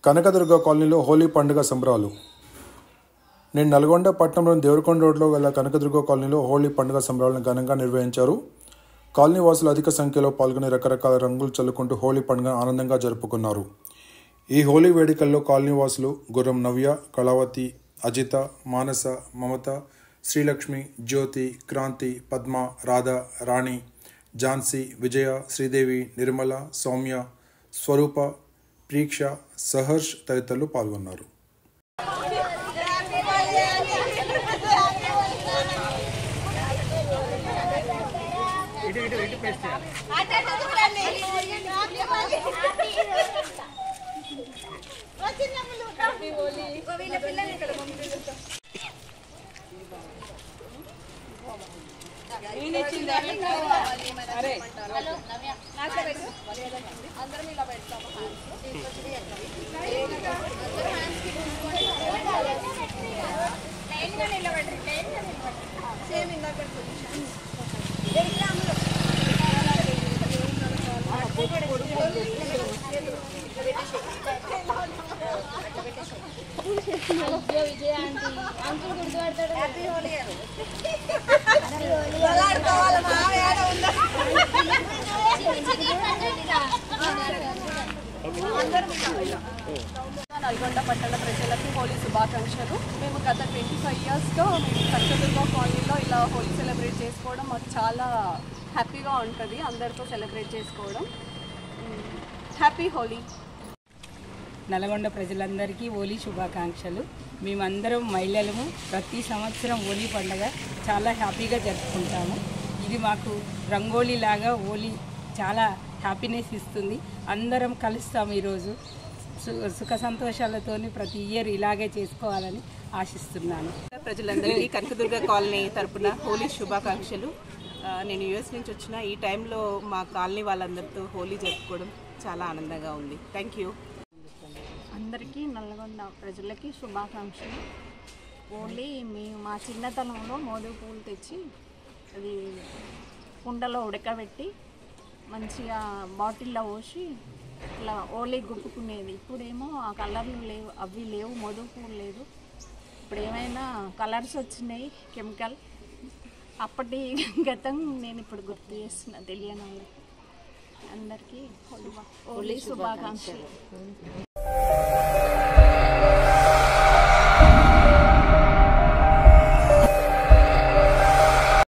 కనకదుర్గ కాలనీలో హోలీ పండుగ సంబరాలు. నేను నల్గొండ పట్టణంలోని దేవరకొండ రోడ్లో గల కనకదుర్గ కాలనీలో హోలీ పండుగ సంబరాలను ఘనంగా నిర్వహించారు. కాలనీ వాసులు అధిక సంఖ్యలో పాల్గొని రకరకాల రంగులు చల్లుకుంటూ హోలీ పండుగ ఆనందంగా జరుపుకున్నారు. ఈ హోలీ వేడుకల్లో కాలనీ వాసులు గుర్రం నవ్య, కళావతి, అజిత, మానస, మమత, శ్రీలక్ష్మి, జ్యోతి, క్రాంతి, పద్మ, రాధ, రాణి, ఝాన్సీ, విజయ, శ్రీదేవి, నిర్మల, సౌమ్య, స్వరూప, ప్రీక్ష, సహర్ష్ తదితరులు పాల్గొన్నారు. విజయ ఆంటీ అంకుల్ గుర్తుపడతాడు. హ్యాపీ హోలీ నల్గొండ పట్టణ ప్రజలకు హోలీ శుభాకాంక్షలు. మేము గత 25 ఇయర్స్గా కనకదుర్గ కాలనీలో ఇలా హోలీ సెలబ్రేట్ చేసుకోవడం మాకు చాలా హ్యాపీగా ఉంటుంది. అందరితో సెలబ్రేట్ చేసుకోవడం. హ్యాపీ హోలీ. నల్గొండ ప్రజలందరికీ హోలీ శుభాకాంక్షలు. మేమందరం మహిళలము ప్రతి సంవత్సరం హోలీ పండుగ చాలా హ్యాపీగా జరుపుకుంటాము. ఇది మాకు రంగోలీ లాగా హోలీ చాలా హ్యాపీనెస్ ఇస్తుంది. అందరం కలుస్తాము. ఈరోజు సుఖ సంతోషాలతోని ప్రతి ఇయర్ ఇలాగే చేసుకోవాలని ఆశిస్తున్నాను. ప్రజలందరికీ కనకదుర్గ కాలనీ తరపున హోలీ శుభాకాంక్షలు. నేను యూఎస్ నుంచి వచ్చిన ఈ టైంలో మా కాలనీ వాళ్ళందరితో హోలీ జరుపుకోవడం చాలా ఆనందంగా ఉంది. Thank you. అందరికీ నల్గొండ ప్రజలకి శుభాకాంక్షలు. హోలీ మేము మా చిన్నతనంలో మోదుగు పూలు తెచ్చి అది కుండలో ఉడకబెట్టి మంచిగా బాటిల్లో పోసి ఇట్లా హోలీ గుప్పుకునేది. ఇప్పుడేమో ఆ కలర్లు లేవు, అవి లేవు, మోదుగు పూలు లేదు. ఇప్పుడు ఏమైనా కలర్స్ వచ్చినాయి, కెమికల్. అప్పటి గతం నేను ఇప్పుడు గుర్తు చేస్తున్నా తెలియని వాళ్ళకి. అందరికీ హోలీ శుభాకాంక్షలు.